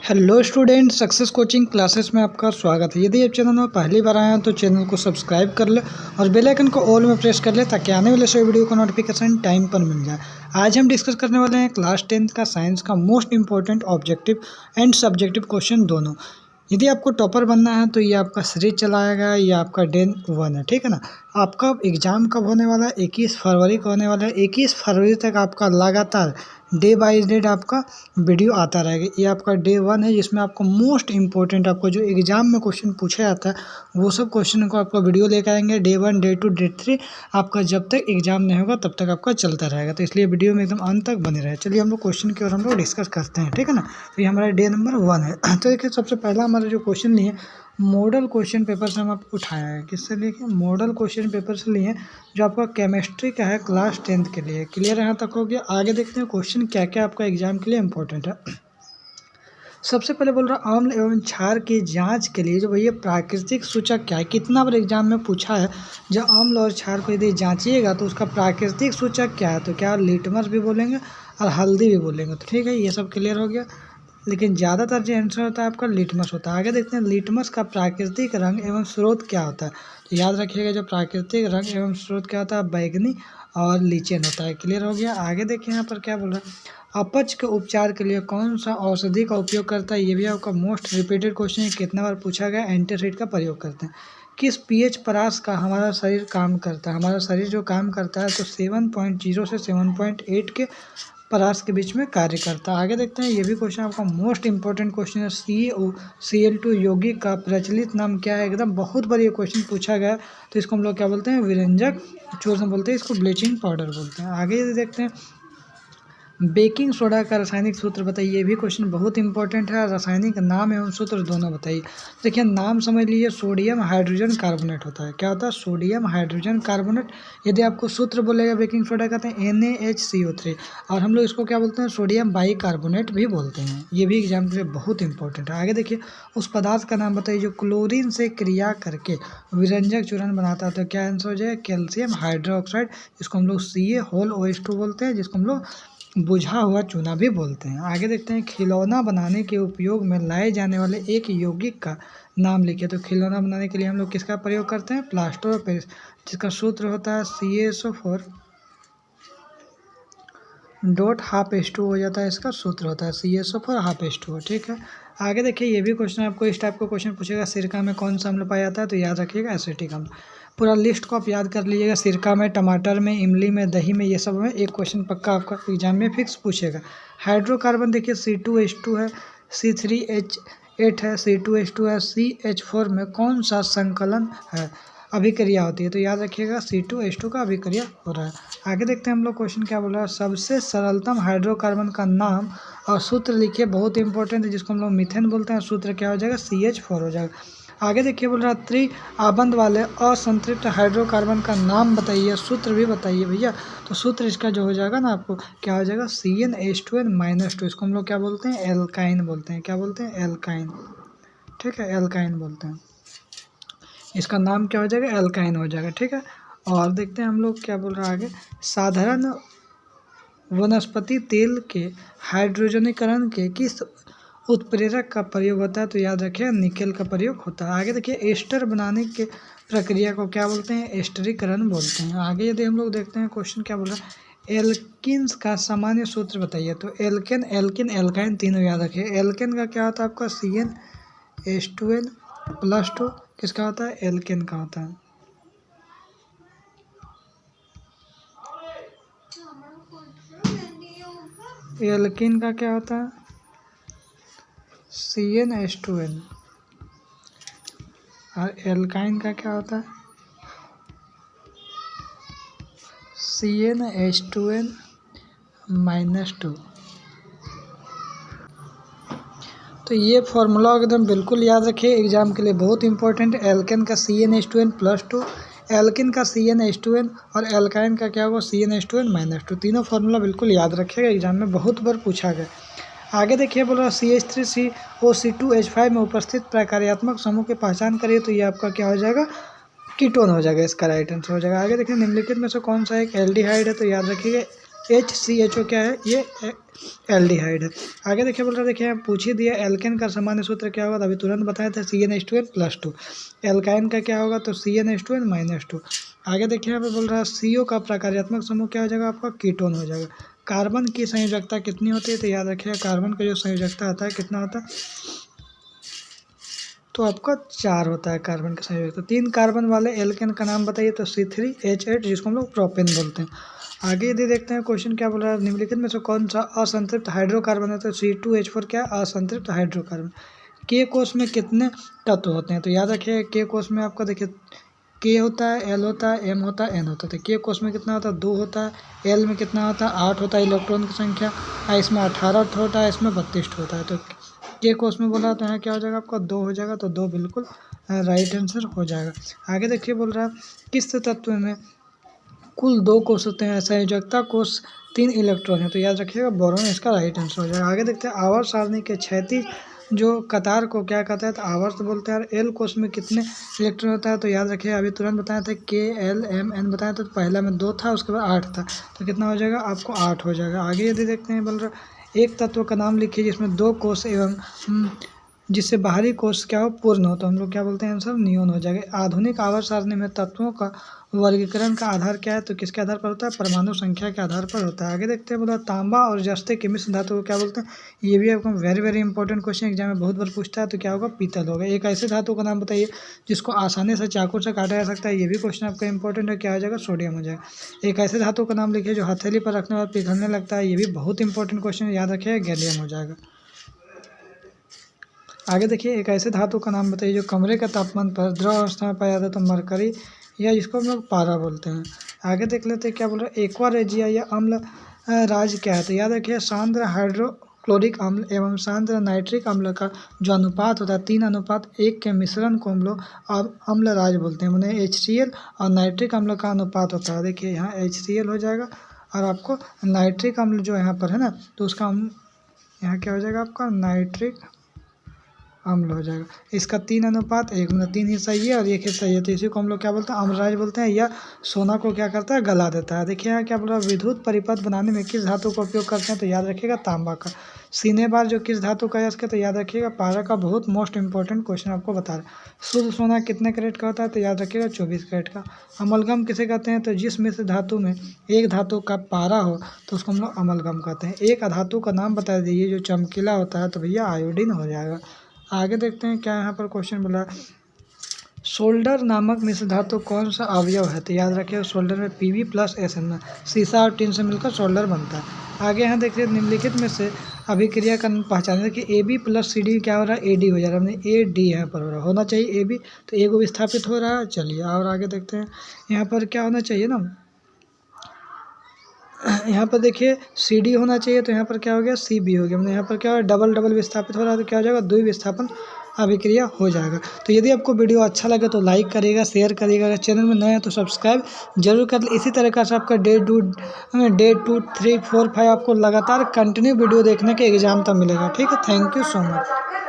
Hello student, success coaching classes में आपका स्वागत है। यदि आप चैनल में पहली बार आए हैं तो चैनल को सब्सक्राइब कर ले और बेल आइकन को ऑल में प्रेस कर ले ताकि आने वाले सभी वीडियो का नोटिफिकेशन टाइम पर मिल जाए। आज हम डिस्कस करने वाले हैं क्लास 10th का साइंस का most important objective and subjective question दोनों। यदि आपको टॉपर बनना है तो ये आपका सीरीज चलाएगा, ये आपका डे 1 है, ठीक है ना। आपका एग्ज़ाम कब होने वाला है? 21 फरवरी को होने वाला है। 21 फरवरी तक आपका लगातार डे बाय डे आपका वीडियो आता रहेगा। ये आपका डे 1 है जिसमें आपको मोस्ट इंपॉर्टेंट आपको जो एग्ज़ाम में क्वेश्चन पूछा जाता है वो सब क्वेश्चन को आपका वीडियो लेकर आएंगे। डे 1, डे 2, डे 3 आपका जब तक एग्ज़ाम नहीं होगा तब तक आपका चलता रहेगा, तो इसलिए वीडियो में एकदम अंत तक बने रहे। चलिए हम लोग क्वेश्चन की ओर हम लोग डिस्कस करते हैं, ठीक है ना। तो ये हमारा डे नंबर 1 है। तो देखिए सबसे पहला हमारा जो क्वेश्चन लिए मॉडल क्वेश्चन पेपर से हम आपको उठाया है। किससे लिए? मॉडल क्वेश्चन पेपर से लिए, जो आपका केमिस्ट्री का है क्लास 10th के लिए। क्लियर यहाँ तक हो गया। आगे देखते हैं क्वेश्चन क्या क्या आपका एग्जाम के लिए इंपॉर्टेंट है। सबसे पहले बोल रहा आम्ल एवं क्षार की जांच के लिए जो भैया प्राकृतिक सूचक क्या है। कितना बार एग्जाम में पूछा है, जब आम्ल और क्षार को यदि जांचिएगा तो उसका प्राकृतिक सूचक क्या है, तो क्या लिटमस भी बोलेंगे और हल्दी भी बोलेंगे। तो ठीक है, ये सब क्लियर हो गया। लेकिन ज़्यादातर जो आंसर होता है आपका लिटमस होता है। आगे देखते हैं लिटमस का प्राकृतिक रंग एवं स्रोत क्या होता है। तो याद रखिएगा जो प्राकृतिक रंग एवं स्रोत क्या होता है, बैगनी और लीचेन होता है। क्लियर हो गया। आगे देखिए यहाँ पर क्या बोल रहा है, अपच के उपचार के लिए कौन सा औषधि का उपयोग करता है। ये भी आपका मोस्ट रिपीटेड क्वेश्चन है, कितना बार पूछा गया। एंटासिड का प्रयोग करते हैं। किस पीएच परास का हमारा शरीर काम करता है। हमारा शरीर जो काम करता है तो 7.0 से 7.8 के परास के बीच में कार्य करता है। आगे देखते हैं, ये भी क्वेश्चन आपका मोस्ट इंपॉर्टेंट क्वेश्चन है। CaCl2 यौगिक का प्रचलित नाम क्या है। एकदम बहुत बार ये क्वेश्चन पूछा गया, तो इसको हम लोग क्या बोलते हैं, विरंजक चूर्ण बोलते हैं, इसको ब्लीचिंग पाउडर बोलते हैं। आगे यदि देखते हैं, बेकिंग सोडा का रासायनिक सूत्र बताइए। ये भी क्वेश्चन बहुत इंपॉर्टेंट है। रासायनिक नाम एवं सूत्र दोनों बताइए। देखिए नाम समझ लीजिए, सोडियम हाइड्रोजन कार्बोनेट होता है। क्या होता है? Sodium hydrogen carbonate. यदि आपको सूत्र बोलेगा बेकिंग सोडा कहते हैं NaHCO3, और हम लोग इसको क्या बोलते हैं, सोडियम बाइकार्बोनेट भी बोलते हैं। ये भी एग्जाम के लिए बहुत इंपॉर्टेंट है। आगे देखिए, उस पदार्थ का नाम बताइए जो क्लोरीन से क्रिया करके विरंजक चूर्ण बनाता है। तो क्या आंसर हो जाएगा, कैल्शियम हाइड्रोक्साइड, जिसको हम लोग CaOH2 बोलते हैं, जिसको हम लोग बुझा हुआ चूना भी बोलते हैं। आगे देखते हैं, खिलौना बनाने के उपयोग में लाए जाने वाले एक यौगिक का नाम लिखिए। तो खिलौना बनाने के लिए हम लोग किसका प्रयोग करते हैं, प्लास्टर ऑफ पेरिस, जिसका सूत्र होता है CaSO4 डॉट ½ हो जाता है। इसका सूत्र होता है CaSO4 ½ ठीक है। आगे देखिए, ये भी क्वेश्चन आपको इस टाइप का क्वेश्चन पूछेगा, सिरका में कौन सा अम्ल पाया जाता है। तो याद रखिएगा एसिटिक अम्ल। पूरा लिस्ट को आप याद कर लीजिएगा, सिरका में, टमाटर में, इमली में, दही में, ये सब में एक क्वेश्चन पक्का आपका एग्जाम में फिक्स पूछेगा। हाइड्रोकार्बन देखिए C2H2 है, C3H8 है, C2H2 है, CH4 में कौन सा संकलन है, अभिक्रिया होती है। तो याद रखिएगा C2H2 का अभिक्रिया हो रहा है। आगे देखते हैं हम लोग क्वेश्चन क्या बोल रहा है, सबसे सरलतम हाइड्रोकार्बन का नाम और सूत्र लिखिए। बहुत इंपॉर्टेंट है, जिसको हम लोग मीथेन बोलते हैं। सूत्र क्या हो जाएगा, CH4 हो जाएगा। आगे देखिए बोल रहा है, त्रिआबंध वाले असंतृप्त हाइड्रोकार्बन का नाम बताइए, सूत्र भी बताइए भैया। तो सूत्र इसका जो हो जाएगा ना, आपको क्या हो जाएगा, CnH2n-2। इसको हम लोग क्या बोलते हैं, एल्काइन बोलते हैं। क्या बोलते हैं, एल्काइन। ठीक है, एल्काइन बोलते हैं। इसका नाम क्या हो जाएगा, एल्काइन हो जाएगा। ठीक है। और देखते हैं हम लोग क्या बोल रहा है आगे, साधारण वनस्पति तेल के हाइड्रोजनीकरण के किस उत्प्रेरक का प्रयोग होता है। तो याद रखिए निकेल का प्रयोग होता है। आगे देखिए, एस्टर बनाने के प्रक्रिया को क्या बोलते हैं, एस्टरीकरण बोलते हैं। आगे यदि हम लोग देखते हैं क्वेश्चन क्या बोल रहा है, एल्किन्स का सामान्य सूत्र बताइए। तो एल्केन, एल्किन, एल्काइन तीनों याद रखिए। एल्केन का क्या होता है आपका CnH2n+2। किसका होता है, एल्केन का होता है। एल्किन का क्या होता है, CnH2n। और एल्काइन का क्या होता है, CnH2n-2। तो ये फॉर्मूला एकदम बिल्कुल याद रखिए, एग्जाम के लिए बहुत इंपॉर्टेंट है। एल्केन का CnH2n+2, एल्किन का CnH2n, और एल्काइन का क्या होगा, CnH2n-2। तीनों फार्मूला बिल्कुल याद रखिएगा, एग्जाम में बहुत बार पूछा गया। आगे देखिए बोल रहा CH3COC2H5 में उपस्थित प्रकार्यात्मक समूह की पहचान करिए। तो ये आपका क्या हो जाएगा, कीटोन हो जाएगा। इसका राइट आंसर हो जाएगा। आगे देखिए, निम्नलिखित में से कौन सा एक एल्डिहाइड है। तो याद रखिएगा HCHO क्या है, ये एल्डिहाइड है। आगे देखिए बोल रहा है, देखिए पूछ ही दिया एल्केन का सामान्य सूत्र क्या होगा, तो अभी तुरंत बताया था CnH2n+2। एल्काइन का क्या होगा, तो CnH2n-2। आगे देखिए यहाँ पे बोल रहा है CO का प्रकार्यात्मक समूह क्या हो जाएगा आपका, कीटोन हो जाएगा। कार्बन की संयोजकता कितनी होती है, तो याद रखिएगा कार्बन का जो संयोजकता आता है कितना होता है, तो आपका 4 होता है कार्बन का संयोजकता। 3 कार्बन वाले एल्केन का नाम बताइए, तो C3H8 जिसको हम लोग प्रोपेन बोलते हैं। आगे यदि देखते हैं क्वेश्चन क्या बोल रहा है, निम्नलिखित में से कौन सा असंतृप्त हाइड्रोकार्बन है, तो C2H4 क्या है, असंतृप्त हाइड्रोकार्बन। के कोष में कितने तत्व होते हैं, तो याद रखिए के कोष में आपका देखिए के होता है, एल होता है, एम होता है, एन होता है। तो के कोष में कितना होता है, 2 होता है। एल में कितना होता है, 8 होता है इलेक्ट्रॉन की संख्या। इसमें 18 होता है, इसमें 32 होता है। तो के कोष में बोला तो यहाँ क्या हो जाएगा आपका, 2 हो जाएगा। तो 2 बिल्कुल राइट आंसर हो जाएगा। आगे देखिए बोल रहा है किस तत्व में कुल 2 कोष होते हैं, संयोजकता कोष 3 इलेक्ट्रॉन है, तो याद रखिएगा बोरॉन इसका राइट आंसर हो जाएगा। आगे देखते हैं आवर्त सारणी के क्षैतिज जो कतार को क्या कहता है, तो आवर्त बोलते हैं। एल कोष में कितने इलेक्ट्रॉन होता है, तो याद रखिए अभी तुरंत बताया था KLMN बताया था, तो पहला में 2 था, उसके बाद 8 था, तो कितना हो जाएगा आपको 8 हो जाएगा। आगे यदि देखते हैं बोल रहा एक तत्व का नाम लिखिए जिसमें 2 कोष एवं जिससे बाहरी कोष क्या हो, पूर्ण हो, तो हम लोग क्या बोलते हैं, आंसर नियोन हो जाएगा। आधुनिक आवर्त सारणी में तत्वों का वर्गीकरण का आधार क्या है, तो किसके आधार पर होता है, परमाणु संख्या के आधार पर होता है। आगे देखते हैं बोला तांबा और जस्ते के मिश्र धातु को क्या बोलते हैं, ये भी आपको very very important question exam में बहुत बार पूछता है, तो क्या होगा, पीतल होगा। एक ऐसे धातु का नाम बताइए जिसको आसानी से चाकू से काटा जा सकता है, ये भी क्वेश्चन आपका इंपॉर्टेंट है, क्या हो जाएगा, सोडियम हो जाएगा। एक ऐसे धातु का नाम लिखिए जो हथेली पर रखने बाद पिघलने लगता है, ये भी बहुत इंपॉर्टेंट क्वेश्चन, याद रखिए गैलियम हो जाएगा। आगे देखिए एक ऐसे धातु का नाम बताइए जो कमरे का तापमान पर द्रव अवस्था में पाया जाता है, तो मरकरी या जिसको हम लोग पारा बोलते हैं। आगे देख लेते हैं क्या बोल रहे हैं, एक्वा रेजिया या अम्ल राज क्या है, तो याद रखिए सांद्र हाइड्रोक्लोरिक अम्ल एवं सांद्र नाइट्रिक अम्ल का जो अनुपात होता है 3:1 के मिश्रण को हम लोग अम्ल राज बोलते हैं। मैंने HCl और नाइट्रिक अम्ल का अनुपात होता है, देखिए यहाँ HCl हो जाएगा और आपको नाइट्रिक अम्ल जो यहाँ पर है ना, तो उसका यहाँ क्या हो जाएगा आपका नाइट्रिक अम्ल हो जाएगा। इसका 3:1 मतलब 3 हिस्सा ये और 1 हिस्सा ये, तो इसी को हम लोग क्या बोलते हैं, अम्लराज बोलते हैं। या सोना को क्या करता है, गला देता है। देखिए यहाँ क्या बोल रहा है, विद्युत परिपथ बनाने में किस धातु का उपयोग करते हैं, तो याद रखिएगा तांबा का। सीने बार जो किस धातु का है, तो याद रखिएगा पारा का। बहुत मोस्ट इंपॉर्टेंट क्वेश्चन आपको बता रहे हैं। शुद्ध सोना कितने कैरेट का होता है, तो याद रखिएगा 24 कैरेट का। अमलगम किसे कहते हैं, तो जिस मिश्र धातु में एक धातु का पारा हो तो उसको हम लोग अमलगम कहते हैं। एक अधातु का नाम बता दीजिए जो चमकीला होता है, तो भैया आयोडीन हो जाएगा। आगे देखते हैं क्या यहाँ पर क्वेश्चन बोला, सोल्डर नामक मिश्र धातु कौन सा अवयव है, तो याद रखिए सोल्डर में Pb+SN में सीसा और टिन से मिलकर सोल्डर बनता है। आगे यहाँ देखिए निम्नलिखित में से अभिक्रिया का पहचाने कि AB+CD क्या हो रहा है, AD हो जा रहा है। हमने AD यहाँ पर हो रहा होना चाहिए AB, तो A को विस्थापित हो रहा है। चलिए और आगे देखते हैं यहाँ पर क्या होना चाहिए ना, यहाँ पर देखिए CD होना चाहिए, तो यहाँ पर क्या हो गया CB हो गया। मतलब यहाँ पर क्या हो डबल डबल विस्थापित हो रहा है, तो क्या हो जाएगा द्विविस्थापन अभिक्रिया हो जाएगा। तो यदि आपको वीडियो अच्छा लगे तो लाइक करिएगा, शेयर करिएगा, अगर चैनल में नए हैं तो सब्सक्राइब जरूर कर ले। इसी तरह का से आपका डे 2, 3, 4, 5 आपको लगातार कंटिन्यू वीडियो देखने के एग्जाम तक मिलेगा। ठीक है, थैंक यू सो मच।